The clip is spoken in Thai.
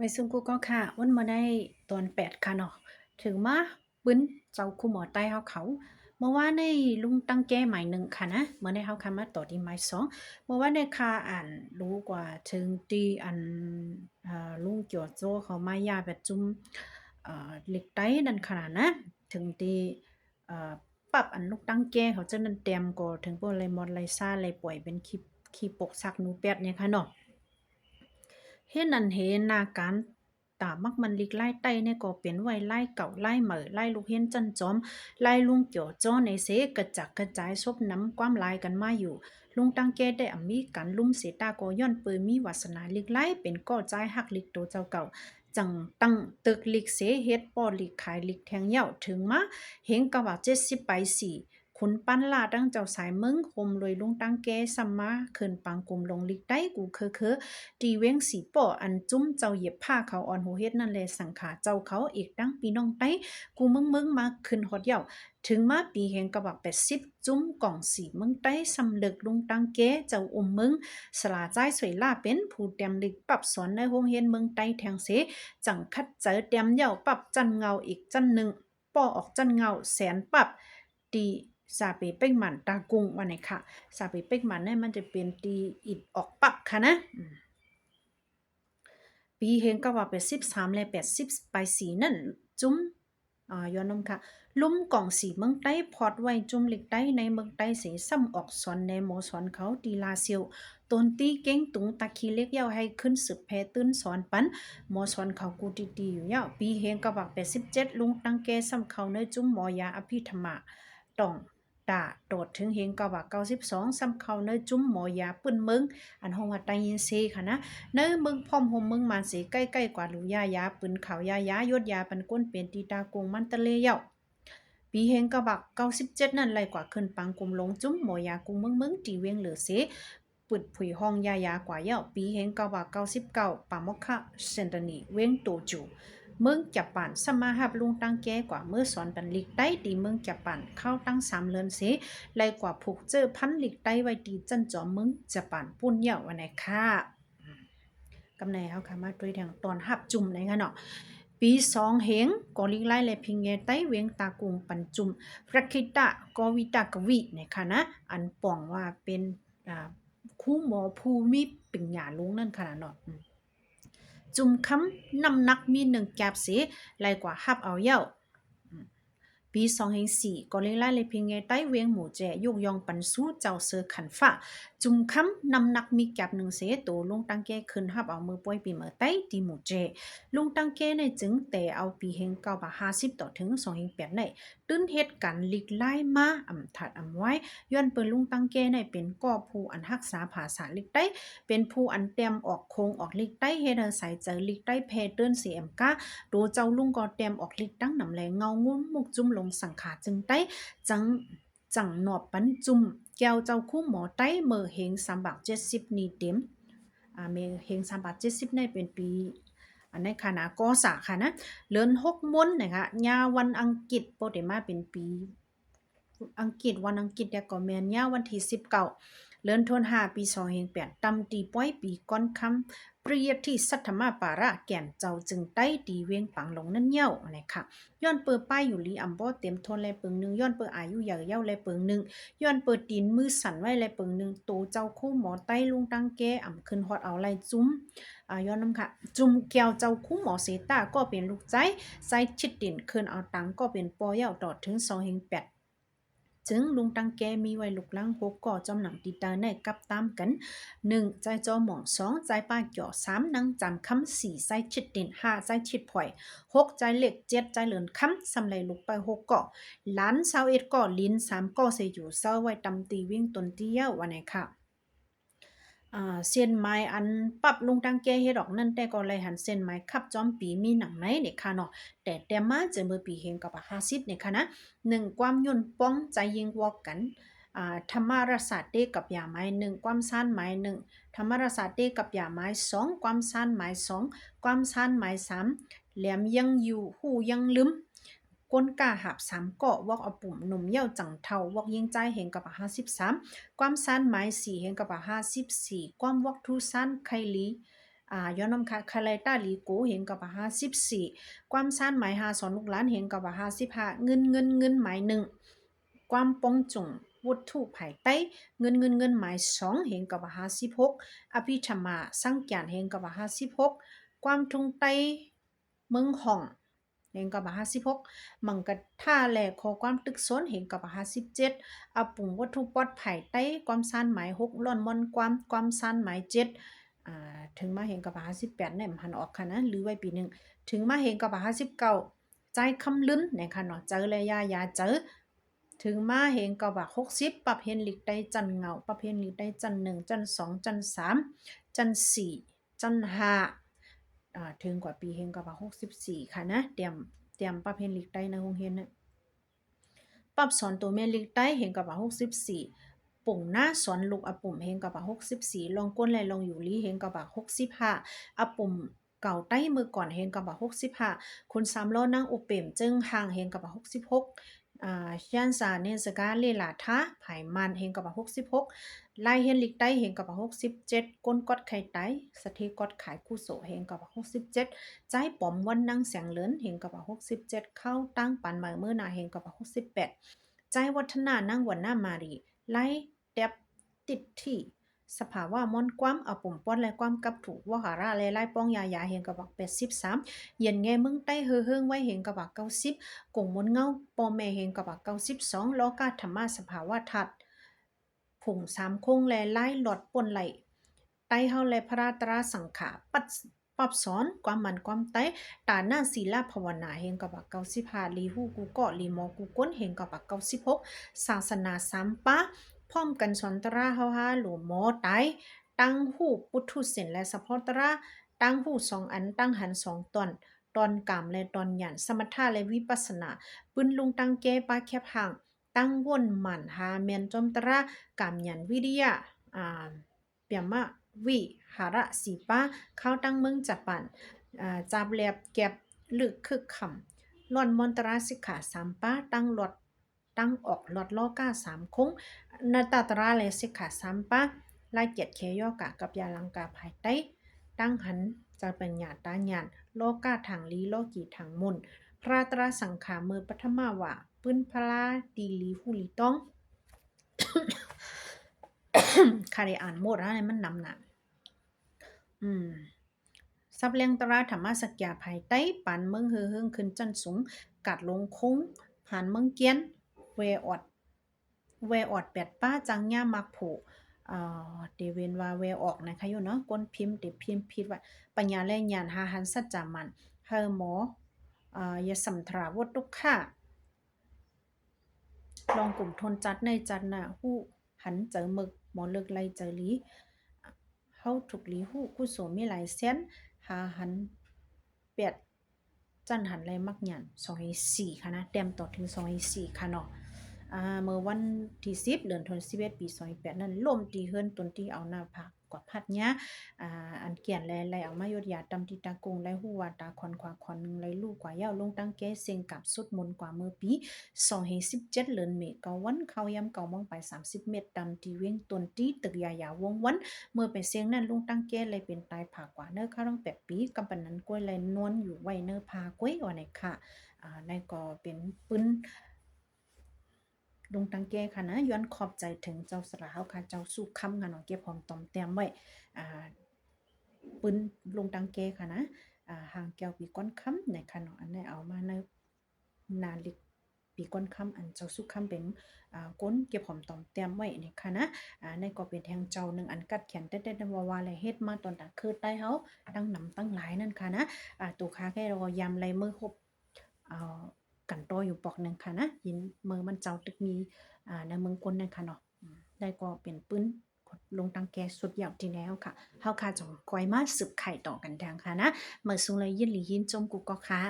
ไม่ซุ่มกูก็ค่ะอ้นมาได้ตอน8ค่ะเนาะถึงมาปึ้นเจ้าคุณหมอใต้เขาเมื่อว่าในลุงตั้งแก้หมายหนึ่งค่ะนะเมื่อในเขาคำมาต่อที่หมายสองเมื่อว่าในคาอ่านรู้กว่าถึงตีอันลุงเกี่ยวโจเขามายาแบบจุ่มเหล็กไต้นั่นขนาดนะถึงตีปรับอันลูกตั้งแก้เขาจะนั่นเตรียมก็ถึงพวกไรมอดไรซ่าไรป่วยเป็นขี้ปกซักหนูแปดเนี่ยค่ะเนาะ เฮ็ดนั่นเฮ็ดนาการตามักมันลิกไล่ไต้เนี่ยก็เป็นไว้ไล่เก่าไล่เหมอไล่ลูกเฮ็นจันจอมไล่ลุงเกี่ยวจ้อในเสกระจักกระจายซบน้ำความลายกันมาอยู่ลุงตั้งแกได้อำมีกันลุ่มเสตาก็ย้อนเปืนมีวาสนาลิกไล่เป็นก่อใจหักลิกโตเจ้าเก่าจังตั้งตึกลิกเสเฮ็ดป้อลิกขายลิกแทงเหย้าถึงมาเฮงกะว่า70ไป4ขุนปั้นลาตั้งเจ้าสายมึงคมรวยลุงตั้งแกซัมมาเคินปังกุมลงลิกได้กูเคอตีเว้งสีป่ออันจุ้มเจ้าเหยียบผ้าเขาอ่อนหูเฮ็ดนั่นแลสังขาเจ้าเขาอีกดังปีน้องไต้กูมึงมาขึ้นฮอดเหย้าถึงมาปีแห่งกะบัก80จุ้มกล่องสีมึงไต้สำเลึกลุงตั้งแกเจ้ามึงสลาใจสวยล่าเป็นผู้เตรียมลึกปรับสอนในโรงเรียนเมืองไต้แทงเสจังคัดเจอเตรียมเหย้าปรับจันเงาอีกจันหนึ่งป่อออกจันเงาแสนปรับตีซาเปเป้งหมันตากุงวันไหนค่ะซาเปเป้งหมันเนี่ยมันจะเป็นตีอิดออกปับค่ะนะปีเฮงก็ว่าเป็น13และ80ไปสีนั่นจุ้มย้อนนมค่ะลุ่มกล่องสีเมืองใต้พอดไว้จุ่มเหล็กใต้ในเมืองใต้เสซ้ำออกสอนในหมอสอนเขาตีลาเซียวตนตีเก้งตุงตะคีเล็กยาวให้ขึ้นสืบแพตื้นสอนปันหมอสอนเขากูตีอยู่ยาวปีเฮงก็ว่า87ลุงตั้งแกซ้ำเขาในจุ่มหมอยาอภิธรรมะต้องตาโดดถึงเฮงก็ว่า92ซ้ำเขาในจุ่มหมอยาปื้นเมืองอันห้องว่าตายินเซค่ะนะ เนื้อมึงพร้อมหมมึงมันสิใกล้ๆกว่าหลูยายาปืนขาวยายายดยาปันก้นเป็นตีตากงมันตะเลยาปีเฮงกะบัก97นั่นไหลกว่าขึ้นปังกุมลงจุ้มหมอยากุงมึงตีเวียงเหลือเสปึดผุยห้องยายากว่าเย้าปีเฮงกะบัก99ปามกคะเซนตานีเวียงโตจูเมืองจับป่านสมาหับลุงตั้งแก่กว่าเมื่อสอนปันลิกได้ตีเมืองจับป่านเข้าตั้ง3เลือนเสไหลกว่าผูกเจอพันลิกได้ไว้ตีจันจอมเมืองจับป่านปุ่นเย้าวันไหนค่ะ กำในเฮาค่ะมาด้วยทางตอนหับจุ่มเลยค่ะเนาะปี2เหงกอลิงไล่และพิงเงไต้เวียงตากุงปันจุ่มพระคิตะกวิตากวินะคะนะอันป่องว่าเป็นคู่หมอภูมิปิญญาลุงนั่นค่ะเนาะจุ่มคำน้ำหนักมี1แกบเสไล่กว่าหับเอาเย้าปี2004ก็เลยไล่เลยเพียงไงใต้เวียงหมู่แจยกยองปันสู้เจ้าเสือขันฟ้าจุ่มค้ำนำนักมีแก็บหนึ่งเสตูลุงตังแกขึ้นฮับเอามือป่วยปีเมื่อใต้ตีหมู่แจลุงตังแกในจึงแต่เอาปีเฮง950ต่อถึง208ในตื้นเหตุการณ์ลิกไล่มาอำถัดอำไว้ย้อนเปิ้นลุงตังแกในเป็นก่อผู้อันรักษาภาษาลิกใต้เป็นผู้อันเตรียมออกโคงออกลิกใต้เฮ็ดให้ใส่เจอลิกใต้แพเติ้น CMK โดเจ้าลุงก็เตรียมออกลิกตั้งนำแลเงางุ้มมุกจุ่มลงสังขาจึงใต้จังหนอบปันจุ่มแก้วเจ้าคู่หมอใต้เมอเฮง3บาท70นี่เต็มเมเฮง3บาท70ในเป็นปีอันในคณะกอสาค่ะนะเลือน6มนนะคะยาวันอังกฤษโปรเดมาเป็นปีอังกฤษวันอังกฤษแต่ก็แม่นยาวันที่19เลือนทน5ปี2008ตำตีป้อยปีก้อนคำเปรียที่สัทธมาปาระแก่นเจ้าจึงใต้ตีเวียงปังลงนั่นเย้านะคะย้อนเปิดป้ายอยู่ลีอำบ่เต็มทนแลเปิงนึงย้อนเปิดอายุใหญ่เย้าแลเปิงนึงย้อนเปิดตีนมือสั่นไว้แลเปิงนึงโตเจ้าคู่หมอใต้ลุงตั้งแกอำขึ้นฮอดเอาไล่จุ้มย้อนนำค่ะจุ่มแก้วเจ้าคู่หมอเสตาก็เป็นลูกใจใส่ชิดดินขึ้นเอาตังก็เป็นปอเย้าต่อถึง208จึงลุงตังแกมีไว้ลูกลัง6ก่อจอมหนังติตาในกับตามกัน1ใจจอหมอง2ใจป้าเกี่ยว3นังจำคำ4ใจชิดดิน5ใจชิดผอย6ใจเหล็ก7ใจเหลือนคำสำไรลูกไป6ก่อล้าน21ก่อลิ้น3ก่อเสอยู่เศร้าไว้ตำตีวิ่งตนเตี้ยวันไหนค่ะเส้นไม้อันปรับลงตังแกเฮ็ดออกนั่นแต่ก็เลยหันเส้นไม้ขับจอมปีมีหนังไหนเนี่ยค่ะเนาะแต่มาเจอเมื่อปีเฮงกับ50เนี่ยค่ะนะ1ความย่นป้องใจยิงวอกกันธรรมรศาสตร์เตกับยาไม้1ความซ่านไม้1ธรรมรศาสตร์เตกับยาไม้2ความซ่านไม้2ความซ่านไม้3แหลมยังอยู่หูยังลืมก้นกาหับ3เกาะวอกเอาปุ่มหนุ่มเย่าจังเทาวอกยิงใจเห็นกับ53ความซ่านไม้4เห็นกับ54ความวอกทูซ่านไคลี ย้อนนำค่ะคาเลต้าลีโกเห็นกับ54ความซ่านหมาย5สอนลูกหลานเห็นกับ55เงินหมาย1ความปองจงวุฒิภายใต้เงินหมาย2เห็นกับ56อภิธรรมาสังแกนเห็นกับ56ความทุงไตเมืองห่องเห็นกับ56มังกะท่าแหลขอความตึกซนเห็นกับ57อปุ่งวัตถุปอดภายใต้ความซ่านหมาย6ล่อนมอนความซ่านหมาย7ถึงมาเห็นกับ58เนี่ยมันหันออกค่ะนะหรือไว้ปีหนึ่งถึงมาเห็นกับ59ใจคำลื้นนะคะเนาะเจอเลยยาเจอถึงมาเห็นกับ60ปรับเห็นหลีกได้จันเงาปรับเห็นหลีกได้จัน1จัน2จัน3จัน4จัน5ถึงกว่าปีเห็นกับ64ค่ะนะเตรียมปรับเห็นหลีกได้ในโรงเรียนนะปรับสอนตัวแม่หลีกได้เห็นกับ64ปุ่งหน้าสอนลูกอปุ่มเฮงกับ64ลองก้นและลองอยู่ลีเฮงกับ65อปุ่มเก่าใต้มือก่อนเฮงกับ65คุณ3ล้อนั่งอุเปมจึงห่างเฮงกับ66ย่านสาเนสกาเลลาทาไผ่มันเฮงกับ66ไล่เฮนลิกใต้เฮงกับ67ก้นกอดไข่ไต้สถีกอดขายคู่โสเฮงกับ67ใจป๋อมวันนั่งแสงเหลินเฮงกับ67เข้าตั้งปันมาเมื่อนาเฮงกับ68ใจวัฒนานั่งวันหน้ามารีไล่เด็บติดที่สภาวะมอนความเอาปุ่มป้อนและความกับถูกว่าหาราและไล่ป้องยาเฮงกับ83เย็นแงมึงใต้เฮืองไว้เฮงกับ90กงมนเงาปอแม่เฮงกับ92ล้อกาธรรมะสภาวะทัดผง3คงและไล่หลอดป่นไหลไต้เฮาและพระราตราสังขาปัดปรับสอนความมันความไต้ตาหน้าศีลภาวนาเฮงกับ95ลีฮู้กูก็ลีมอกูก้นเฮงกับ96ศาสนา3ปะพร้อมกันสอนตราเฮาหาหลวหมอไตตั้งหูปุถุเสนและสะพอตราตั้งหู2อันตั้งหัน2ตอนกามและตอนหยันสมถะและวิปัสสนาปืนลุงตั้งแก้ปาแคบห่างตั้งว่นหมันหาเมียนจอมตรากามหยันวิริยะเปียมะวิหาระสีป้าเข้าตั้งเมืองจับปันจับแลบเก็บลึกคึกขำล่อนมอนตราสิกขา3ป้าตั้งหลอดตั้งออกหลอดล้อก้า3คงนาตาตราและสิกขา3ป้าลายเกียรติเคยอกะกับยาลังกาภายใต้ตั้งหันจะเป็นหยาตาหยานโลกาทางลีโลกีทางมุนพระตราสังขามือปฐมาวะปื้นพลาดีลีหูลีต้อง คาได้อ่านหมดอะไรมันนำหนักซับเลียงตราธรรมสักยาภายใต้ปานเมืองเฮืองขึ้นจันสูงกัดลงคงผ่านเมืองเกียนเวออด8ป้าจังย่ามักโผเดเวนว่าเวออกนะคะอยู่เนาะก้นพิมพ์ติพิมพ์ผิดว่าปัญญาและญาณหาหันสัจจามันเฮอหมอยสัมทราวัตตุค่ะลองกลุ่มทนจัดในจัดน่ะฮู้หันเจอหมึกหมอเลิกไล่เจอลีเฮาถูกลีฮู้กู้โสมีหลายเส้นหาหันเปียดจันหันไรมักหยัน204ค่ะนะเต็มต่อถึง204ค่ะเนาะเมื่อวันที่10เดือนธันวาคมปี28นั้นล่มตีเฮือนตนที่เอาหน้าผากกว่าพัดเนี้ยอันเกียนแลเอามายดยาตำติตากงไลฮู้ว่าตาคอนขวาคอนนึงไลลูกกว่าเย้าลงตั้งแก้เสียงกับสุดมนกว่าเมื่อปี2017เดือนเมษายนวันเข้ายำเก่ามองไป30เมตรตำที่เว้งตนที่ตึกยาวงวันเมื่อไปเสียงนั้นลงตั้งแก้เลยเป็นตายผากว่าเนื้อข้าวต้อง8ปีกำปนันกล้วยเลยนวลอยู่ไว้เนื้อพากล้วยว่าไหนค่ะในก็เป็นปืนลงตังแก้ค่ะนะย้อนขอบใจถึงเจ้าสระเฮาค่ะเจ้าสู้คำค่ะเนาะเก็บหอมตอมแต้มไว้ปืนลงตังแก้ค่ะนะห่างแก้วปีก้อนคำในค่ะเนาะอันนี้เอามาในนาลิกปีก้อนคำอันเจ้าสู้คำเป็นก้นเก็บหอมตอมแต้มไว้ในค่ะนะในก็เป็นแทงเจ้าหนึ่งอันกัดเขียนเต้ๆว่าอะไรเฮ็ดมาตอนตะคือใต้เฮาตั้งนำตั้งหลายนั่นค่ะนะตัวค้าแค่รอยำไรมือครบกันโตอยู่ปอกหนึ่งค่ะนะยินมือมันเจ้าตึกมีในเมืองกลนะคะเนาะได้ก็เป็นปื้นลงตังแกสุดยอดที่แล้วค่ะเฮาค่ะจงก้อยมาสืบไข่ต่อกันทางค่ะนะเมื่อสูงเลยยินหลียินจมกูก็ค่ะ